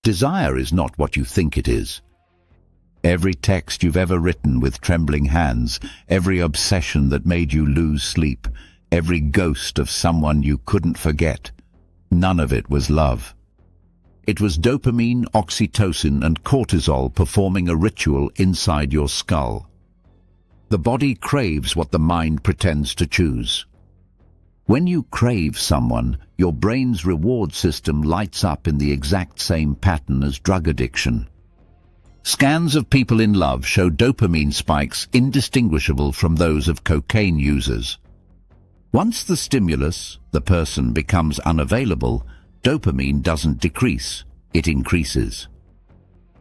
Desire is not what you think it is. Every text you've ever written with trembling hands, every obsession that made you lose sleep, every ghost of someone you couldn't forget, none of it was love. It was dopamine, oxytocin, and cortisol performing a ritual inside your skull. The body craves what the mind pretends to choose. When you crave someone, your brain's reward system lights up in the exact same pattern as drug addiction. Scans of people in love show dopamine spikes indistinguishable from those of cocaine users. Once the stimulus, the person, becomes unavailable, dopamine doesn't decrease, it increases.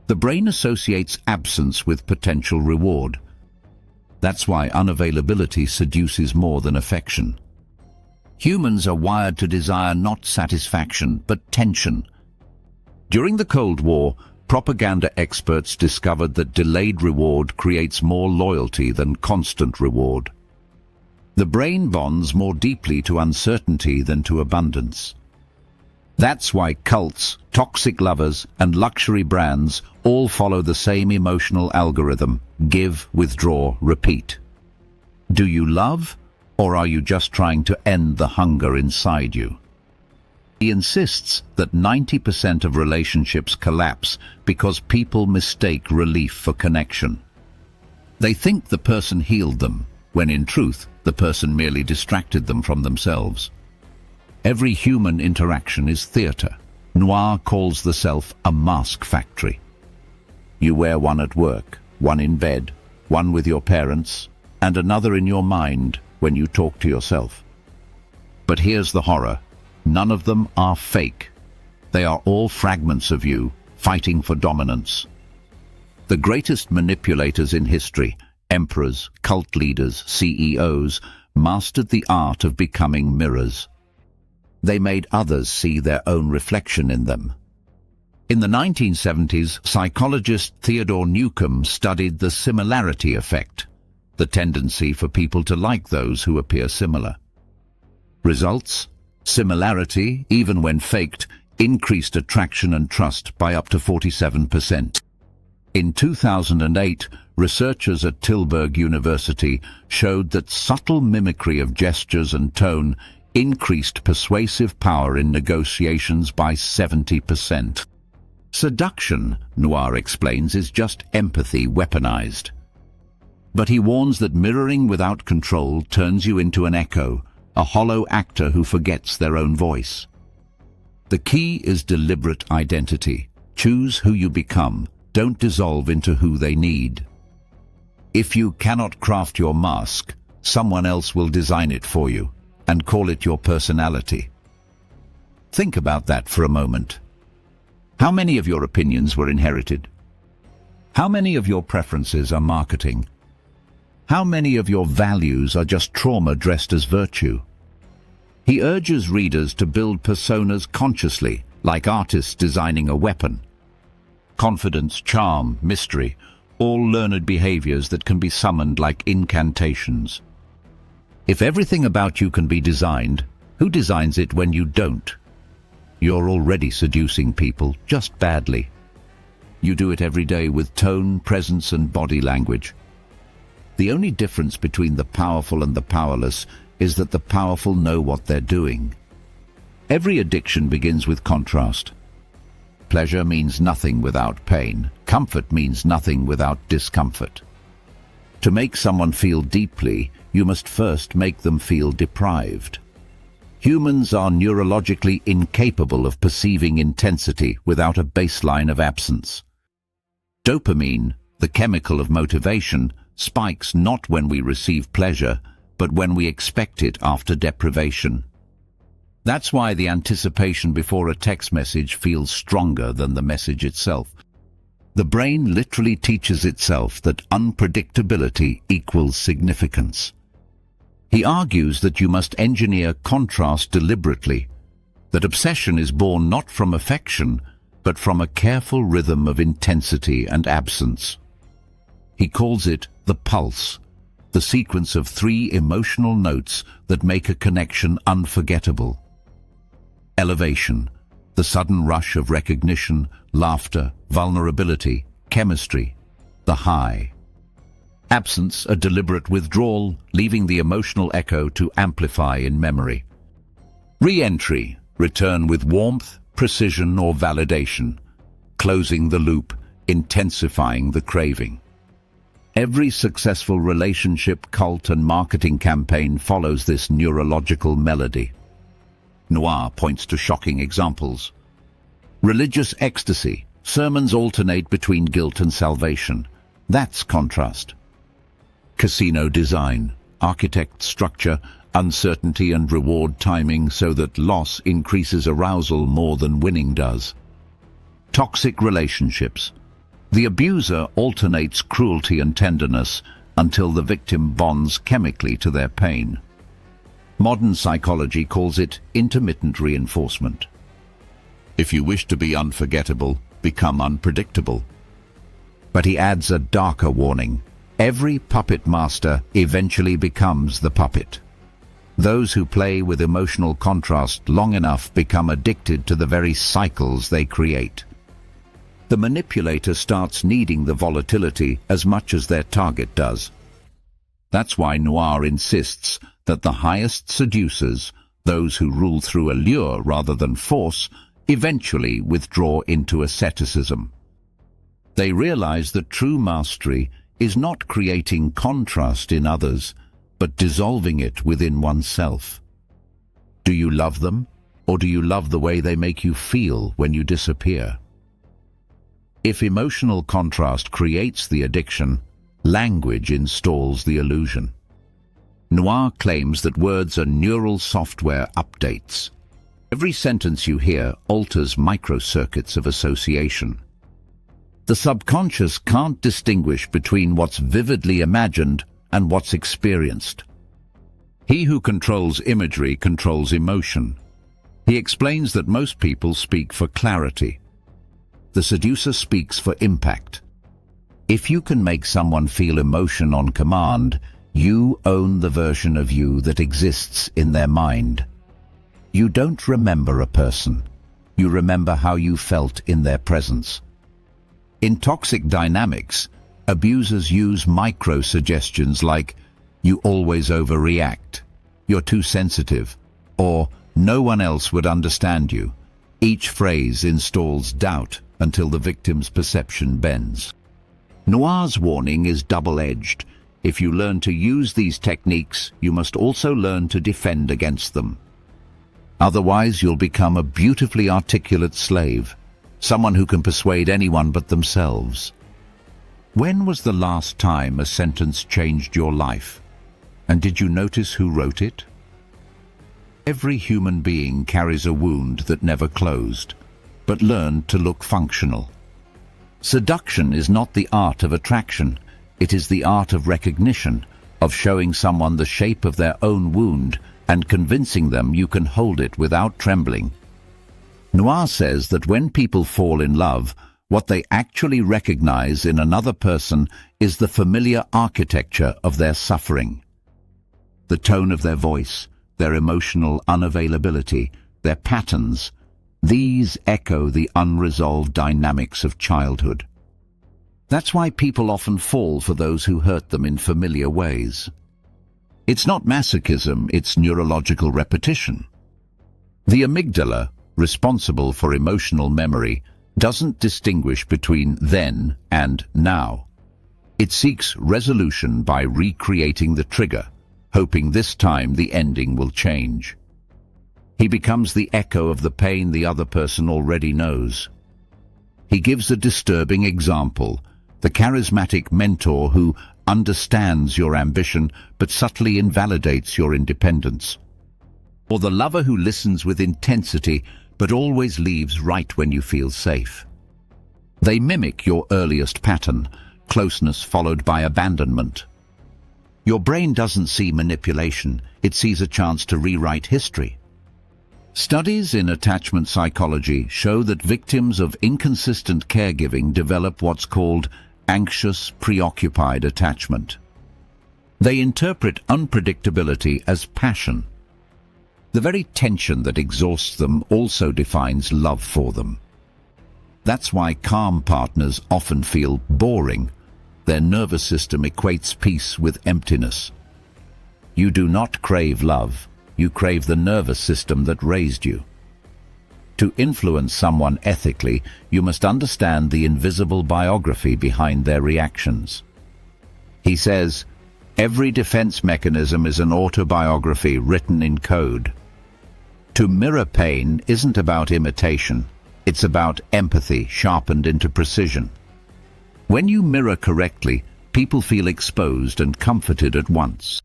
The brain associates absence with potential reward. That's why unavailability seduces more than affection. Humans are wired to desire not satisfaction, but tension. During the Cold War, propaganda experts discovered that delayed reward creates more loyalty than constant reward. The brain bonds more deeply to uncertainty than to abundance. That's why cults, toxic lovers, and luxury brands all follow the same emotional algorithm: give, withdraw, repeat. Do you love, or are you just trying to end the hunger inside you? He insists that 90% of relationships collapse because people mistake relief for connection. They think the person healed them, when in truth, the person merely distracted them from themselves. Every human interaction is theatre. Noir calls the self a mask factory. You wear one at work, one in bed, one with your parents, and another in your mind when you talk to yourself. But here's the horror. None of them are fake. They are all fragments of you, fighting for dominance. The greatest manipulators in history, emperors, cult leaders, CEOs, mastered the art of becoming mirrors. They made others see their own reflection in them. In the 1970s, psychologist Theodore Newcomb studied the similarity effect, the tendency for people to like those who appear similar. Results? Similarity, even when faked, increased attraction and trust by up to 47%. In 2008, researchers at Tilburg University showed that subtle mimicry of gestures and tone increased persuasive power in negotiations by 70%. Seduction, Noir explains, is just empathy weaponized. But he warns that mirroring without control turns you into an echo, a hollow actor who forgets their own voice. The key is deliberate identity. Choose who you become. Don't dissolve into who they need. If you cannot craft your mask, someone else will design it for you and call it your personality. Think about that for a moment. How many of your opinions were inherited? How many of your preferences are marketing? How many of your values are just trauma dressed as virtue? He urges readers to build personas consciously, like artists designing a weapon. Confidence, charm, mystery, all learned behaviors that can be summoned like incantations. If everything about you can be designed, who designs it when you don't? You're already seducing people, just badly. You do it every day with tone, presence, and body language. The only difference between the powerful and the powerless is that the powerful know what they're doing. Every addiction begins with contrast. Pleasure means nothing without pain. Comfort means nothing without discomfort. To make someone feel deeply, you must first make them feel deprived. Humans are neurologically incapable of perceiving intensity without a baseline of absence. Dopamine, the chemical of motivation, spikes not when we receive pleasure, but when we expect it after deprivation. That's why the anticipation before a text message feels stronger than the message itself. The brain literally teaches itself that unpredictability equals significance. He argues that you must engineer contrast deliberately, that obsession is born not from affection, but from a careful rhythm of intensity and absence. He calls it the pulse, the sequence of 3 emotional notes that make a connection unforgettable. Elevation, The sudden rush of recognition, laughter, vulnerability, chemistry, the high. Absence, a deliberate withdrawal, leaving the emotional echo to amplify in memory. Re-entry, return with warmth, precision or validation, closing the loop, intensifying the craving. Every successful relationship, cult and marketing campaign follows this neurological melody. Noir points to shocking examples. Religious ecstasy, sermons alternate between guilt and salvation. That's contrast. Casino design, architect structure, uncertainty and reward timing so that loss increases arousal more than winning does. Toxic relationships. The abuser alternates cruelty and tenderness until the victim bonds chemically to their pain. Modern psychology calls it intermittent reinforcement. If you wish to be unforgettable, become unpredictable. But he adds a darker warning. Every puppet master eventually becomes the puppet. Those who play with emotional contrast long enough become addicted to the very cycles they create. The manipulator starts needing the volatility as much as their target does. That's why Noir insists that the highest seducers, those who rule through allure rather than force, eventually withdraw into asceticism. They realize that true mastery is not creating contrast in others, but dissolving it within oneself. Do you love them, or do you love the way they make you feel when you disappear? If emotional contrast creates the addiction, language installs the illusion. Noir claims that words are neural software updates. Every sentence you hear alters microcircuits of association. The subconscious can't distinguish between what's vividly imagined and what's experienced. He who controls imagery controls emotion. He explains that most people speak for clarity. The seducer speaks for impact. If you can make someone feel emotion on command, you own the version of you that exists in their mind. You don't remember a person. You remember how you felt in their presence. In toxic dynamics, abusers use micro-suggestions like, "You always overreact," "You're too sensitive," or "No one else would understand you." Each phrase installs doubt until the victim's perception bends. Noir's warning is double-edged. If you learn to use these techniques, you must also learn to defend against them. Otherwise, you'll become a beautifully articulate slave, someone who can persuade anyone but themselves. When was the last time a sentence changed your life? And did you notice who wrote it? Every human being carries a wound that never closed, but learned to look functional. Seduction is not the art of attraction. It is the art of recognition, of showing someone the shape of their own wound and convincing them you can hold it without trembling. Noir says that when people fall in love, what they actually recognize in another person is the familiar architecture of their suffering. The tone of their voice, their emotional unavailability, their patterns, these echo the unresolved dynamics of childhood. That's why people often fall for those who hurt them in familiar ways. It's not masochism, it's neurological repetition. The amygdala, responsible for emotional memory, doesn't distinguish between then and now. It seeks resolution by recreating the trigger, hoping this time the ending will change. He becomes the echo of the pain the other person already knows. He gives a disturbing example, the charismatic mentor who understands your ambition but subtly invalidates your independence. Or the lover who listens with intensity but always leaves right when you feel safe. They mimic your earliest pattern, closeness followed by abandonment. Your brain doesn't see manipulation, it sees a chance to rewrite history. Studies in attachment psychology show that victims of inconsistent caregiving develop what's called anxious, preoccupied attachment. They interpret unpredictability as passion. The very tension that exhausts them also defines love for them. That's why calm partners often feel boring. Their nervous system equates peace with emptiness. You do not crave love, you crave the nervous system that raised you. To influence someone ethically, you must understand the invisible biography behind their reactions. He says, every defense mechanism is an autobiography written in code. To mirror pain isn't about imitation, it's about empathy sharpened into precision. When you mirror correctly, people feel exposed and comforted at once.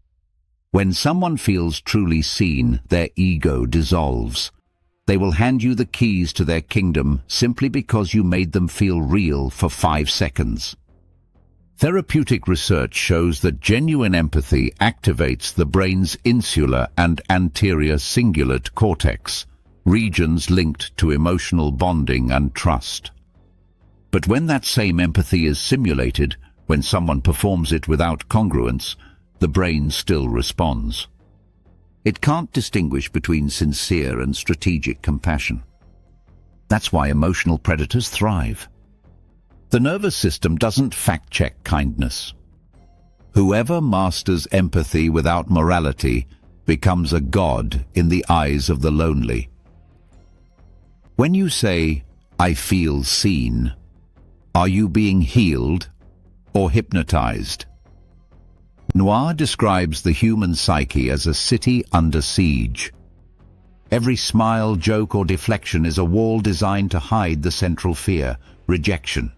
When someone feels truly seen, their ego dissolves. They will hand you the keys to their kingdom simply because you made them feel real for 5 seconds. Therapeutic research shows that genuine empathy activates the brain's insular and anterior cingulate cortex, regions linked to emotional bonding and trust. But when that same empathy is simulated, when someone performs it without congruence, the brain still responds. It can't distinguish between sincere and strategic compassion. That's why emotional predators thrive. The nervous system doesn't fact-check kindness. Whoever masters empathy without morality becomes a god in the eyes of the lonely. When you say, "I feel seen," are you being healed or hypnotized? Noir describes the human psyche as a city under siege. Every smile, joke, or deflection is a wall designed to hide the central fear, rejection.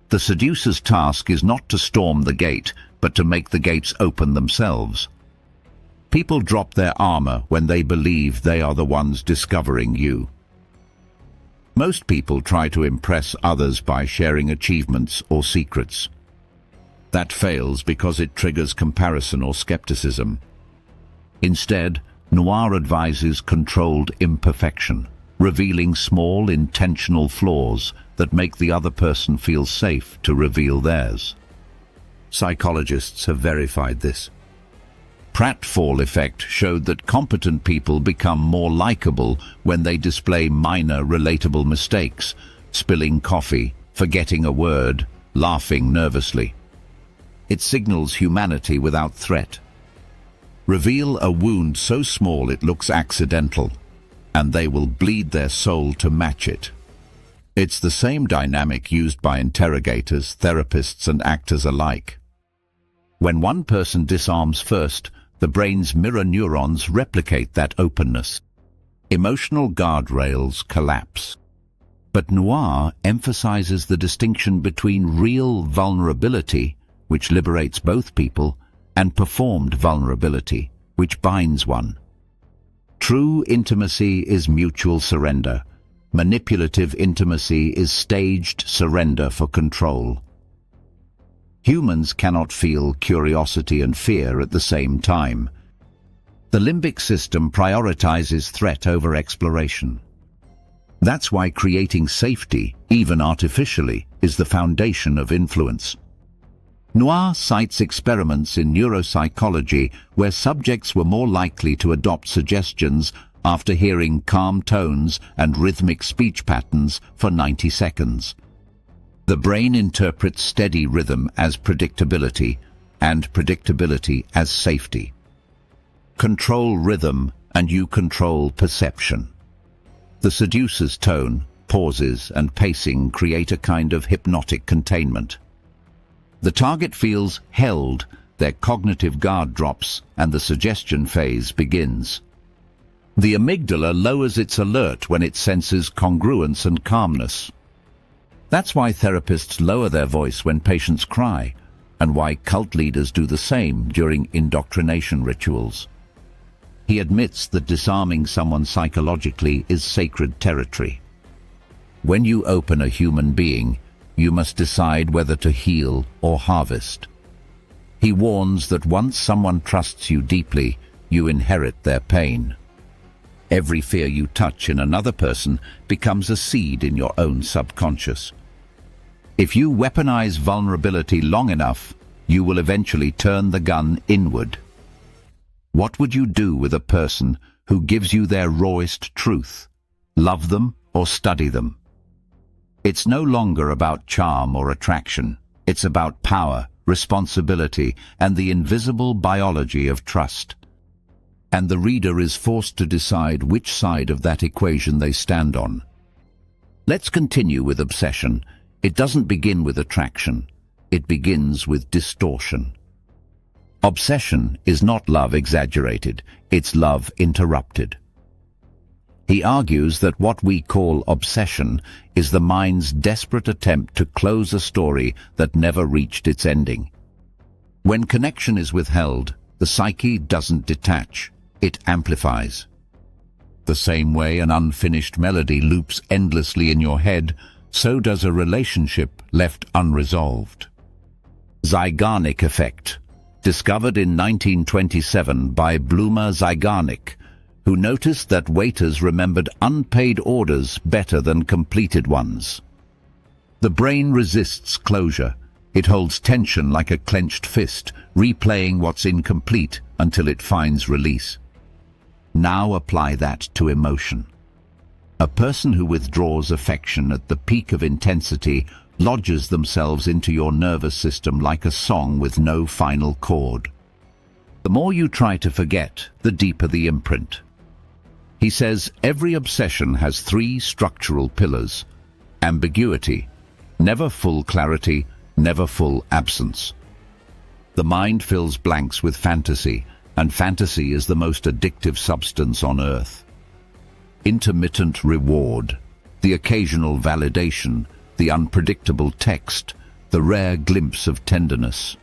The seducer's task is not to storm the gate, but to make the gates open themselves. People drop their armor when they believe they are the ones discovering you. Most people try to impress others by sharing achievements or secrets. That fails because it triggers comparison or skepticism. Instead, Noir advises controlled imperfection, revealing small intentional flaws that make the other person feel safe to reveal theirs. Psychologists have verified this. Pratfall effect showed that competent people become more likable when they display minor relatable mistakes, spilling coffee, forgetting a word, laughing nervously. It signals humanity without threat. Reveal a wound so small it looks accidental, and they will bleed their soul to match it. It's the same dynamic used by interrogators, therapists, and actors alike. When one person disarms first, the brain's mirror neurons replicate that openness. Emotional guardrails collapse. But Noir emphasizes the distinction between real vulnerability, which liberates both people, and performed vulnerability, which binds one. True intimacy is mutual surrender. Manipulative intimacy is staged surrender for control. Humans cannot feel curiosity and fear at the same time. The limbic system prioritizes threat over exploration. That's why creating safety, even artificially, is the foundation of influence. Noir cites experiments in neuropsychology where subjects were more likely to adopt suggestions after hearing calm tones and rhythmic speech patterns for 90 seconds. The brain interprets steady rhythm as predictability and predictability as safety. Control rhythm and you control perception. The seducer's tone, pauses, and pacing create a kind of hypnotic containment. The target feels held, their cognitive guard drops, and the suggestion phase begins. The amygdala lowers its alert when it senses congruence and calmness. That's why therapists lower their voice when patients cry, and why cult leaders do the same during indoctrination rituals. He admits that disarming someone psychologically is sacred territory. When you open a human being, you must decide whether to heal or harvest. He warns that once someone trusts you deeply, you inherit their pain. Every fear you touch in another person becomes a seed in your own subconscious. If you weaponize vulnerability long enough, you will eventually turn the gun inward. What would you do with a person who gives you their rawest truth. Love them or study them. It's no longer about charm or attraction. It's about power, responsibility, and the invisible biology of trust. And the reader is forced to decide which side of that equation they stand on. Let's continue with obsession. It doesn't begin with attraction. It begins with distortion. Obsession is not love exaggerated, it's love interrupted. He argues that what we call obsession is the mind's desperate attempt to close a story that never reached its ending. When connection is withheld, the psyche doesn't detach, it amplifies. The same way an unfinished melody loops endlessly in your head, so does a relationship left unresolved. Zeigarnik effect, discovered in 1927 by Bluma Zeigarnik, who noticed that waiters remembered unpaid orders better than completed ones. The brain resists closure. It holds tension like a clenched fist, replaying what's incomplete until it finds release. Now apply that to emotion. A person who withdraws affection at the peak of intensity lodges themselves into your nervous system like a song with no final chord. The more you try to forget, the deeper the imprint. He says every obsession has three structural pillars: ambiguity, never full clarity, never full absence. The mind fills blanks with fantasy, and fantasy is the most addictive substance on earth. Intermittent reward, the occasional validation, the unpredictable text, the rare glimpse of tenderness.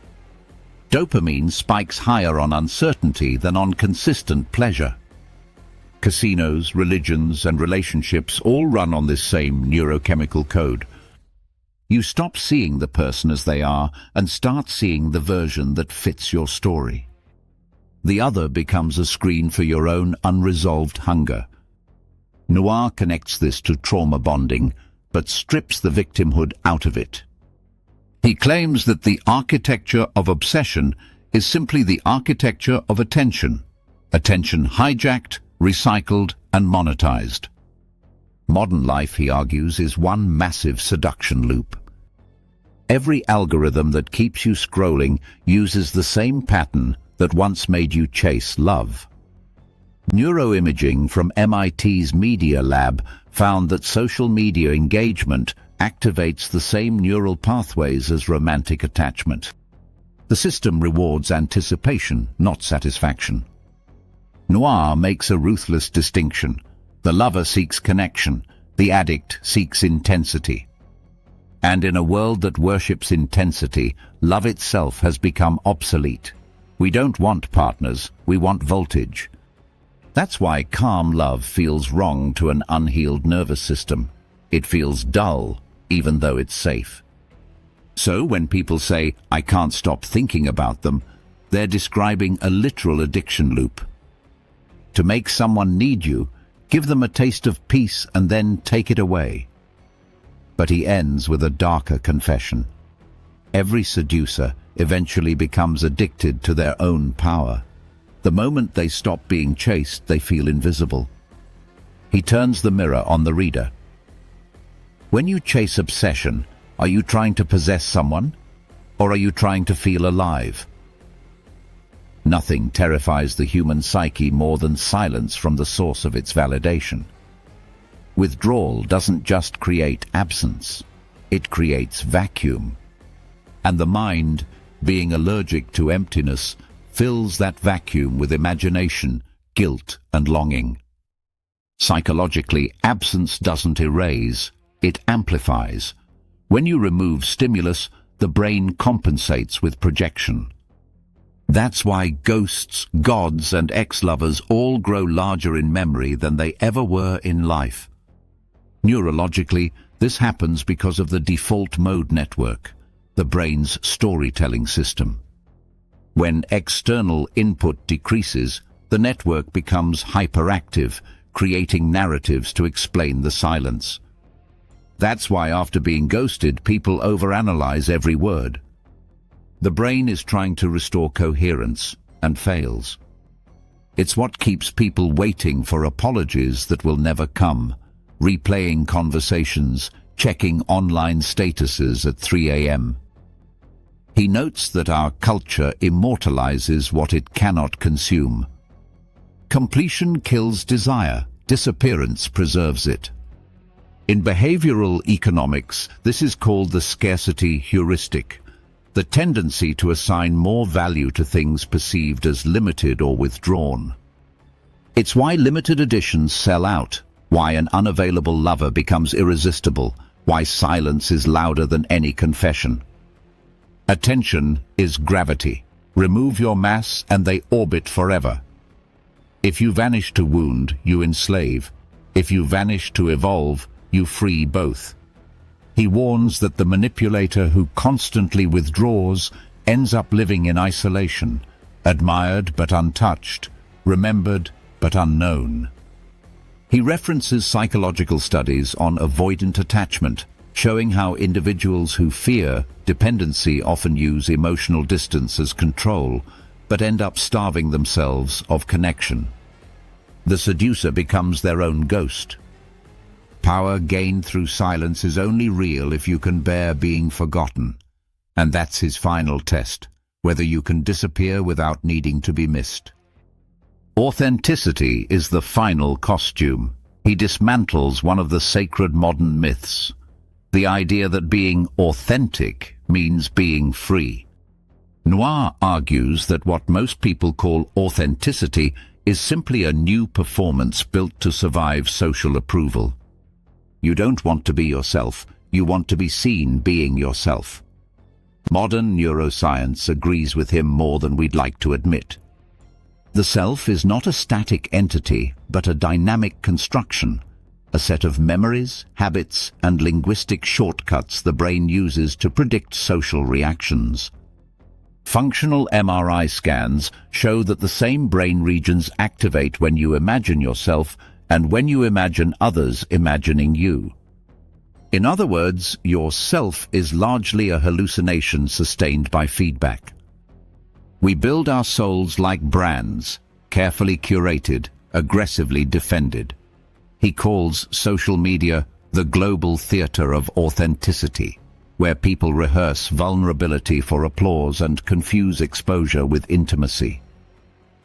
Dopamine spikes higher on uncertainty than on consistent pleasure. Casinos, religions, and relationships all run on this same neurochemical code. You stop seeing the person as they are and start seeing the version that fits your story. The other becomes a screen for your own unresolved hunger. Noir connects this to trauma bonding, but strips the victimhood out of it. He claims that the architecture of obsession is simply the architecture of attention. Attention hijacked, recycled, and monetized. Modern life, he argues, is one massive seduction loop. Every algorithm that keeps you scrolling uses the same pattern that once made you chase love. Neuroimaging from MIT's Media Lab found that social media engagement activates the same neural pathways as romantic attachment. The system rewards anticipation, not satisfaction. Noir makes a ruthless distinction. The lover seeks connection, the addict seeks intensity. And in a world that worships intensity, love itself has become obsolete. We don't want partners, we want voltage. That's why calm love feels wrong to an unhealed nervous system. It feels dull, even though it's safe. So when people say, "I can't stop thinking about them," they're describing a literal addiction loop. To make someone need you, give them a taste of peace and then take it away. But he ends with a darker confession. Every seducer eventually becomes addicted to their own power. The moment they stop being chased, they feel invisible. He turns the mirror on the reader. When you chase obsession, are you trying to possess someone? Or are you trying to feel alive? Nothing terrifies the human psyche more than silence from the source of its validation. Withdrawal doesn't just create absence, it creates vacuum. And the mind, being allergic to emptiness, fills that vacuum with imagination, guilt, and longing. Psychologically, absence doesn't erase, it amplifies. When you remove stimulus, the brain compensates with projection. That's why ghosts, gods, and ex-lovers all grow larger in memory than they ever were in life. Neurologically, this happens because of the default mode network, the brain's storytelling system. When external input decreases, the network becomes hyperactive, creating narratives to explain the silence. That's why after being ghosted, people overanalyze every word. The brain is trying to restore coherence and fails. It's what keeps people waiting for apologies that will never come, replaying conversations, checking online statuses at 3 a.m. He notes that our culture immortalizes what it cannot consume. Completion kills desire, disappearance preserves it. In behavioral economics, this is called the scarcity heuristic, the tendency to assign more value to things perceived as limited or withdrawn. It's why limited editions sell out, why an unavailable lover becomes irresistible, why silence is louder than any confession. Attention is gravity. Remove your mass and they orbit forever. If you vanish to wound, you enslave. If you vanish to evolve, you free both. He warns that the manipulator who constantly withdraws ends up living in isolation, admired but untouched, remembered but unknown. He references psychological studies on avoidant attachment, showing how individuals who fear dependency often use emotional distance as control, but end up starving themselves of connection. The seducer becomes their own ghost. Power gained through silence is only real if you can bear being forgotten. And that's his final test, whether you can disappear without needing to be missed. Authenticity is the final costume. He dismantles one of the sacred modern myths, the idea that being authentic means being free. Noir argues that what most people call authenticity is simply a new performance built to survive social approval. You don't want to be yourself, you want to be seen being yourself. Modern neuroscience agrees with him more than we'd like to admit. The self is not a static entity, but a dynamic construction, a set of memories, habits, and linguistic shortcuts the brain uses to predict social reactions. Functional MRI scans show that the same brain regions activate when you imagine yourself and when you imagine others imagining you. In other words, your self is largely a hallucination sustained by feedback. We build our souls like brands, carefully curated, aggressively defended. He calls social media the global theater of authenticity, where people rehearse vulnerability for applause and confuse exposure with intimacy.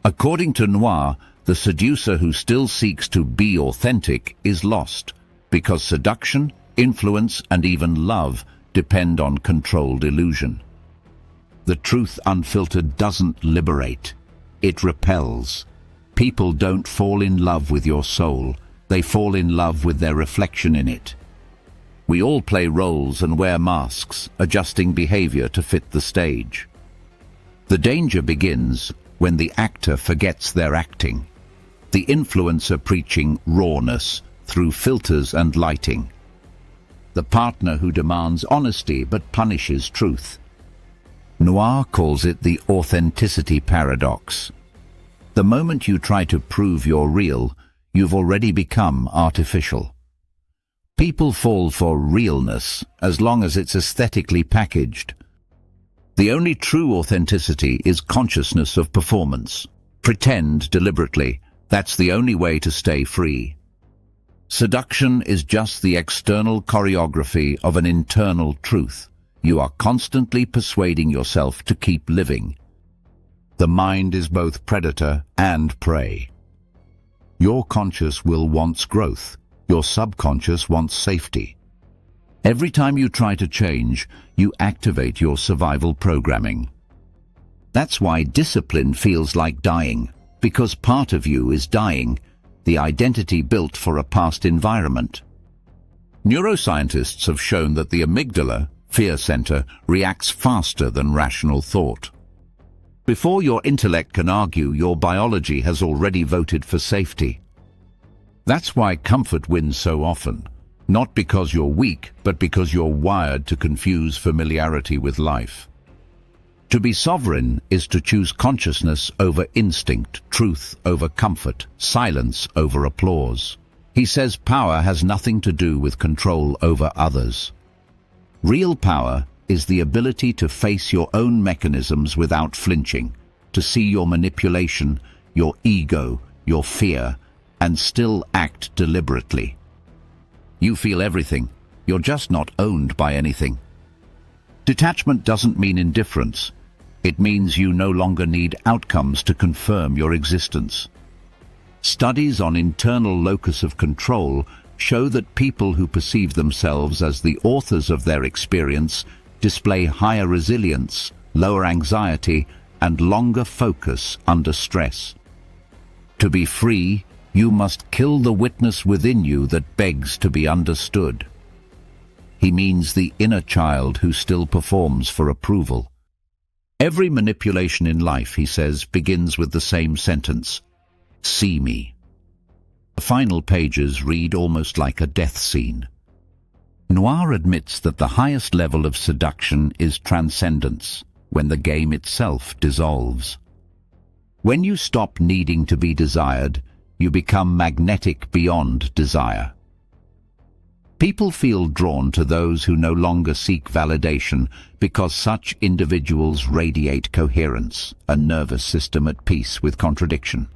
According to Noir, the seducer who still seeks to be authentic is lost, because seduction, influence, and even love depend on controlled illusion. The truth unfiltered doesn't liberate, it repels. People don't fall in love with your soul, they fall in love with their reflection in it. We all play roles and wear masks, adjusting behavior to fit the stage. The danger begins when the actor forgets their acting, the influencer preaching rawness through filters and lighting, the partner who demands honesty but punishes truth. Noir calls it the authenticity paradox. The moment you try to prove you're real, you've already become artificial. People fall for realness as long as it's aesthetically packaged. The only true authenticity is consciousness of performance. Pretend deliberately. That's the only way to stay free. Seduction is just the external choreography of an internal truth. You are constantly persuading yourself to keep living. The mind is both predator and prey. Your conscious will wants growth. Your subconscious wants safety. Every time you try to change, you activate your survival programming. That's why discipline feels like dying, because part of you is dying, the identity built for a past environment. Neuroscientists have shown that the amygdala, fear center, reacts faster than rational thought. Before your intellect can argue, your biology has already voted for safety. That's why comfort wins so often, not because you're weak, but because you're wired to confuse familiarity with life. To be sovereign is to choose consciousness over instinct, truth over comfort, silence over applause. He says power has nothing to do with control over others. Real power is the ability to face your own mechanisms without flinching, to see your manipulation, your ego, your fear, and still act deliberately. You feel everything. You're just not owned by anything. Detachment doesn't mean indifference. It means you no longer need outcomes to confirm your existence. Studies on internal locus of control show that people who perceive themselves as the authors of their experience display higher resilience, lower anxiety, and longer focus under stress. To be free, you must kill the witness within you that begs to be understood. He means the inner child who still performs for approval. Every manipulation in life, he says, begins with the same sentence: see me. The final pages read almost like a death scene. Noir admits that the highest level of seduction is transcendence, when the game itself dissolves. When you stop needing to be desired, you become magnetic beyond desire. People feel drawn to those who no longer seek validation because such individuals radiate coherence, a nervous system at peace with contradiction.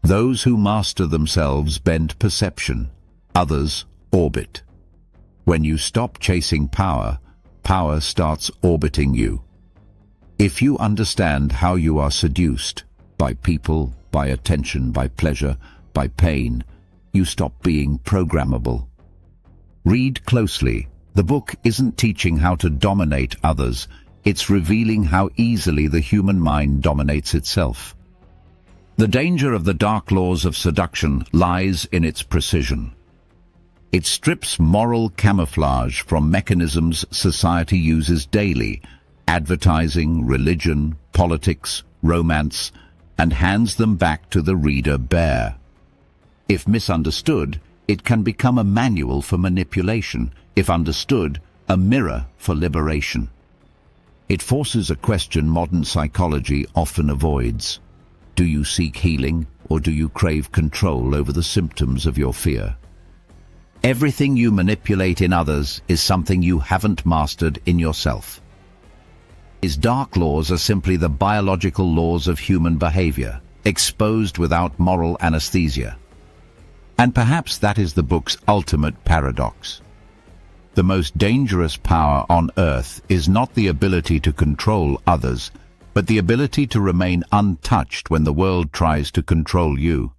Those who master themselves bend perception, others orbit. When you stop chasing power, power starts orbiting you. If you understand how you are seduced, by people, by attention, by pleasure, by pain, you stop being programmable. Read closely. The book isn't teaching how to dominate others, it's revealing how easily the human mind dominates itself. The danger of the dark laws of seduction lies in its precision. It strips moral camouflage from mechanisms society uses daily: advertising, religion, politics, romance, and hands them back to the reader bare. If misunderstood, it can become a manual for manipulation. If understood, a mirror for liberation. It forces a question modern psychology often avoids. Do you seek healing, or do you crave control over the symptoms of your fear? Everything you manipulate in others is something you haven't mastered in yourself. His dark laws are simply the biological laws of human behavior, exposed without moral anesthesia. And perhaps that is the book's ultimate paradox. The most dangerous power on earth is not the ability to control others, but the ability to remain untouched when the world tries to control you.